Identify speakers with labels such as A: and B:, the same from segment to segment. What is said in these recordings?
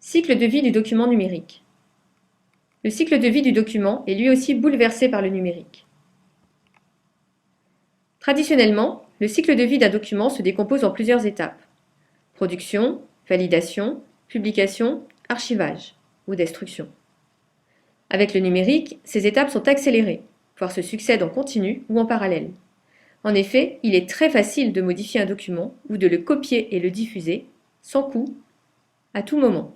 A: Cycle de vie du document numérique. Le cycle de vie du document est lui aussi bouleversé par le numérique. Traditionnellement, le cycle de vie d'un document se décompose en plusieurs étapes: production, validation, publication, archivage ou destruction. Avec le numérique, ces étapes sont accélérées, voire se succèdent en continu ou en parallèle. En effet, il est très facile de modifier un document ou de le copier et le diffuser, sans coût, à tout moment.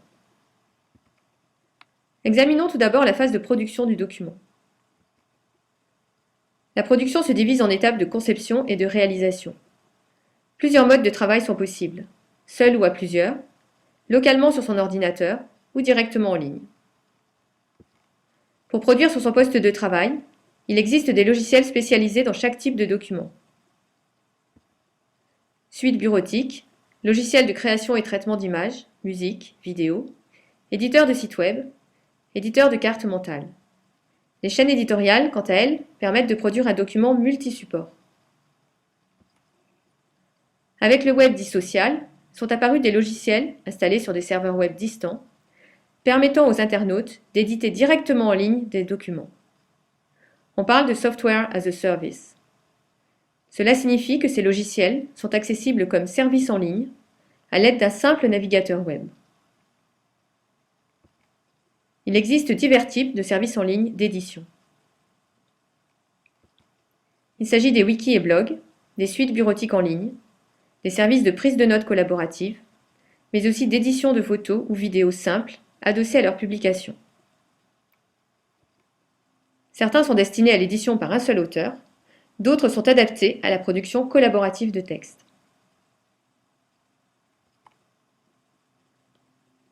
A: Examinons tout d'abord la phase de production du document. La production se divise en étapes de conception et de réalisation. Plusieurs modes de travail sont possibles, seul ou à plusieurs, localement sur son ordinateur ou directement en ligne. Pour produire sur son poste de travail, il existe des logiciels spécialisés dans chaque type de document. Suite bureautique, logiciel de création et traitement d'images, musique, vidéo, éditeur de site web, éditeur de carte mentale. Les chaînes éditoriales, quant à elles, permettent de produire un document multi-support. Avec le web dit social, sont apparus des logiciels installés sur des serveurs web distants, permettant aux internautes d'éditer directement en ligne des documents. On parle de Software as a Service. Cela signifie que ces logiciels sont accessibles comme service en ligne à l'aide d'un simple navigateur web. Il existe divers types de services en ligne d'édition. Il s'agit des wikis et blogs, des suites bureautiques en ligne, des services de prise de notes collaborative, mais aussi d'édition de photos ou vidéos simples adossées à leur publication. Certains sont destinés à l'édition par un seul auteur, d'autres sont adaptés à la production collaborative de textes.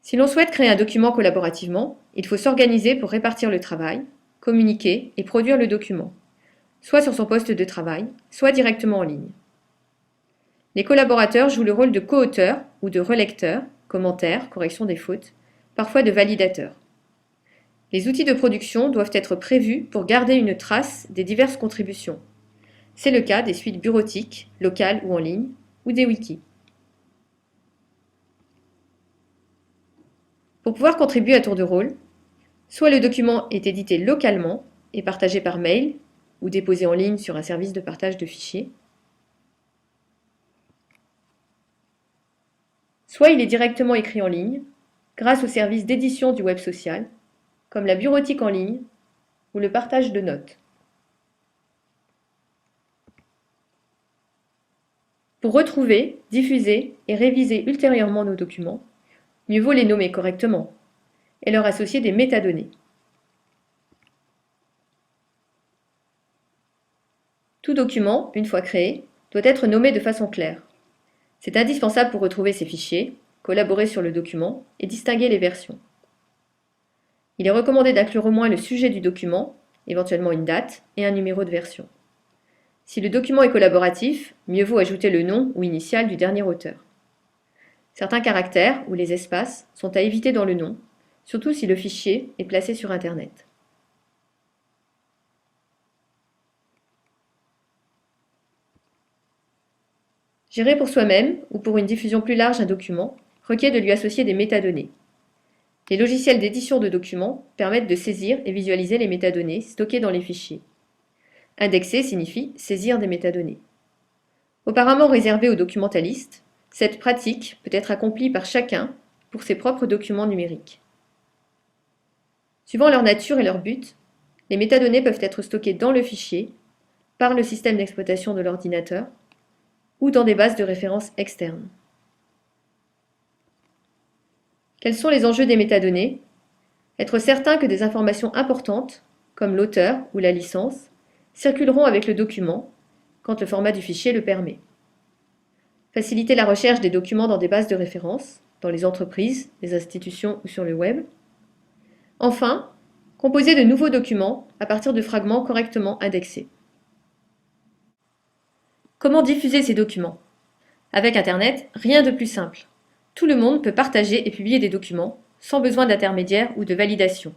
A: Si l'on souhaite créer un document collaborativement, il faut s'organiser pour répartir le travail, communiquer et produire le document, soit sur son poste de travail, soit directement en ligne. Les collaborateurs jouent le rôle de co-auteurs ou de relecteurs, commentaires, correction des fautes, parfois de validateurs. Les outils de production doivent être prévus pour garder une trace des diverses contributions. C'est le cas des suites bureautiques, locales ou en ligne, ou des wikis. Pour pouvoir contribuer à tour de rôle, soit le document est édité localement et partagé par mail ou déposé en ligne sur un service de partage de fichiers, soit il est directement écrit en ligne grâce au service d'édition du web social, comme la bureautique en ligne ou le partage de notes. Pour retrouver, diffuser et réviser ultérieurement nos documents, mieux vaut les nommer correctement et leur associer des métadonnées. Tout document, une fois créé, doit être nommé de façon claire. C'est indispensable pour retrouver ces fichiers, collaborer sur le document et distinguer les versions. Il est recommandé d'inclure au moins le sujet du document, éventuellement une date et un numéro de version. Si le document est collaboratif, mieux vaut ajouter le nom ou initiale du dernier auteur. Certains caractères ou les espaces sont à éviter dans le nom, surtout si le fichier est placé sur Internet. Gérer pour soi-même ou pour une diffusion plus large un document requiert de lui associer des métadonnées. Les logiciels d'édition de documents permettent de saisir et visualiser les métadonnées stockées dans les fichiers. Indexer signifie saisir des métadonnées. Auparavant réservée aux documentalistes, cette pratique peut être accomplie par chacun pour ses propres documents numériques. Suivant leur nature et leur but, les métadonnées peuvent être stockées dans le fichier, par le système d'exploitation de l'ordinateur, ou dans des bases de référence externes. Quels sont les enjeux des métadonnées? Être certain que des informations importantes, comme l'auteur ou la licence, circuleront avec le document, quand le format du fichier le permet. Faciliter la recherche des documents dans des bases de référence, dans les entreprises, les institutions ou sur le web. Enfin, composer de nouveaux documents à partir de fragments correctement indexés. Comment diffuser ces documents? Avec Internet, rien de plus simple. Tout le monde peut partager et publier des documents, sans besoin d'intermédiaire ou de validation.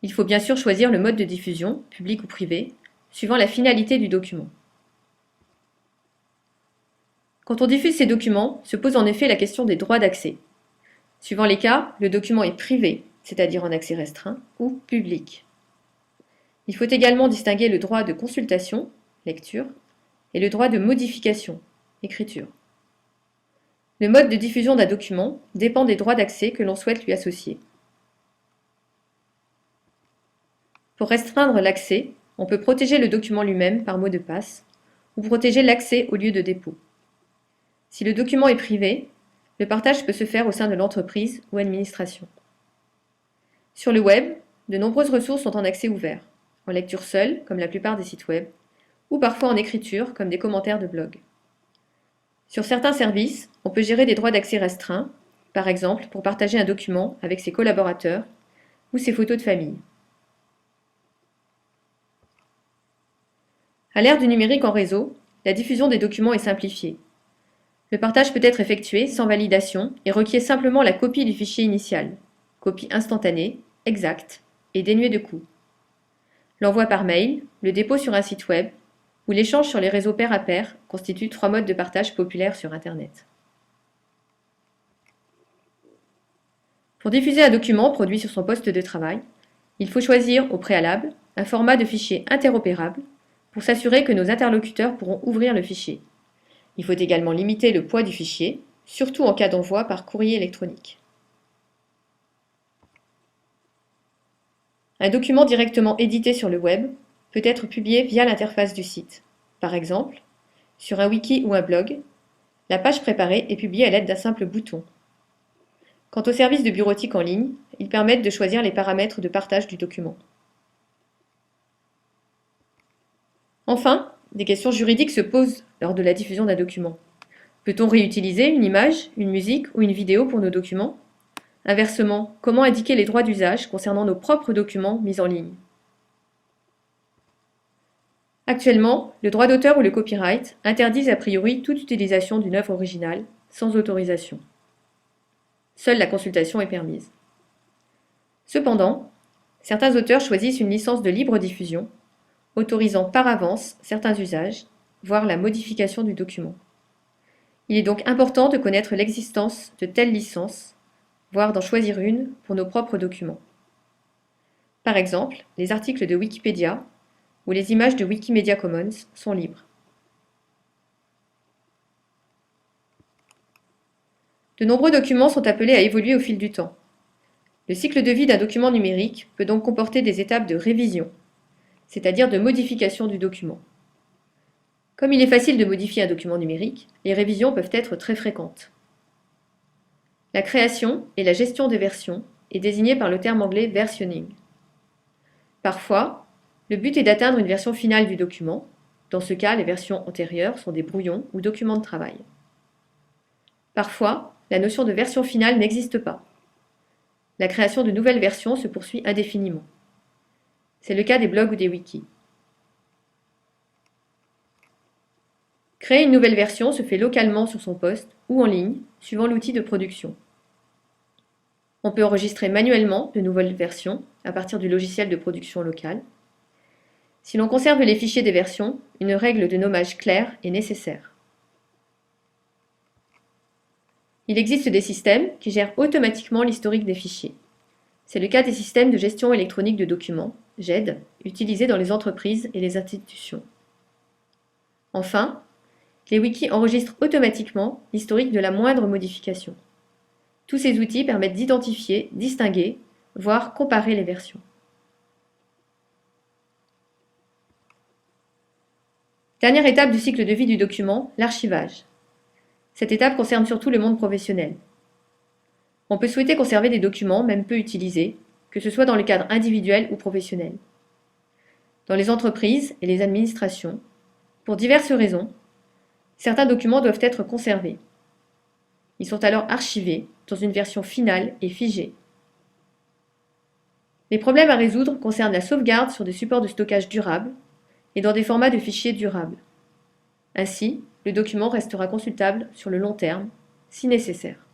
A: Il faut bien sûr choisir le mode de diffusion, public ou privé, suivant la finalité du document. Quand on diffuse ces documents, se pose en effet la question des droits d'accès. Suivant les cas, le document est privé, c'est-à-dire en accès restreint, ou public. Il faut également distinguer le droit de consultation, lecture, et le droit de modification, écriture. Le mode de diffusion d'un document dépend des droits d'accès que l'on souhaite lui associer. Pour restreindre l'accès, on peut protéger le document lui-même par mot de passe ou protéger l'accès au lieu de dépôt. Si le document est privé, le partage peut se faire au sein de l'entreprise ou administration. Sur le web, de nombreuses ressources sont en accès ouvert, en lecture seule, comme la plupart des sites web, ou parfois en écriture, comme des commentaires de blog. Sur certains services, on peut gérer des droits d'accès restreints, par exemple pour partager un document avec ses collaborateurs ou ses photos de famille. À l'ère du numérique en réseau, la diffusion des documents est simplifiée. Le partage peut être effectué sans validation et requiert simplement la copie du fichier initial, copie instantanée, exacte et dénuée de coût. L'envoi par mail, le dépôt sur un site web ou l'échange sur les réseaux pair à pair constituent 3 modes de partage populaires sur Internet. Pour diffuser un document produit sur son poste de travail, il faut choisir au préalable un format de fichier interopérable pour s'assurer que nos interlocuteurs pourront ouvrir le fichier. Il faut également limiter le poids du fichier, surtout en cas d'envoi par courrier électronique. Un document directement édité sur le web peut être publié via l'interface du site. Par exemple, sur un wiki ou un blog, la page préparée est publiée à l'aide d'un simple bouton. Quant aux services de bureautique en ligne, ils permettent de choisir les paramètres de partage du document. Enfin, des questions juridiques se posent lors de la diffusion d'un document. Peut-on réutiliser une image, une musique ou une vidéo pour nos documents? Inversement, comment indiquer les droits d'usage concernant nos propres documents mis en ligne? Actuellement, le droit d'auteur ou le copyright interdisent a priori toute utilisation d'une œuvre originale sans autorisation. Seule la consultation est permise. Cependant, certains auteurs choisissent une licence de libre diffusion, autorisant par avance certains usages, voire la modification du document. Il est donc important de connaître l'existence de telles licences, voire d'en choisir une pour nos propres documents. Par exemple, les articles de Wikipédia ou les images de Wikimedia Commons sont libres. De nombreux documents sont appelés à évoluer au fil du temps. Le cycle de vie d'un document numérique peut donc comporter des étapes de révision, c'est-à-dire de modification du document. Comme il est facile de modifier un document numérique, les révisions peuvent être très fréquentes. La création et la gestion des versions est désignée par le terme anglais versionning. Parfois, le but est d'atteindre une version finale du document. Dans ce cas, les versions antérieures sont des brouillons ou documents de travail. Parfois, la notion de version finale n'existe pas. La création de nouvelles versions se poursuit indéfiniment. C'est le cas des blogs ou des wikis. Créer une nouvelle version se fait localement sur son poste ou en ligne, suivant l'outil de production. On peut enregistrer manuellement de nouvelles versions à partir du logiciel de production local. Si l'on conserve les fichiers des versions, une règle de nommage claire est nécessaire. Il existe des systèmes qui gèrent automatiquement l'historique des fichiers. C'est le cas des systèmes de gestion électronique de documents, GED, utilisés dans les entreprises et les institutions. Enfin, les wikis enregistrent automatiquement l'historique de la moindre modification. Tous ces outils permettent d'identifier, distinguer, voire comparer les versions. Dernière étape du cycle de vie du document, l'archivage. Cette étape concerne surtout le monde professionnel. On peut souhaiter conserver des documents, même peu utilisés, que ce soit dans le cadre individuel ou professionnel. Dans les entreprises et les administrations, pour diverses raisons, certains documents doivent être conservés. Ils sont alors archivés dans une version finale et figée. Les problèmes à résoudre concernent la sauvegarde sur des supports de stockage durables et dans des formats de fichiers durables. Ainsi, le document restera consultable sur le long terme, si nécessaire.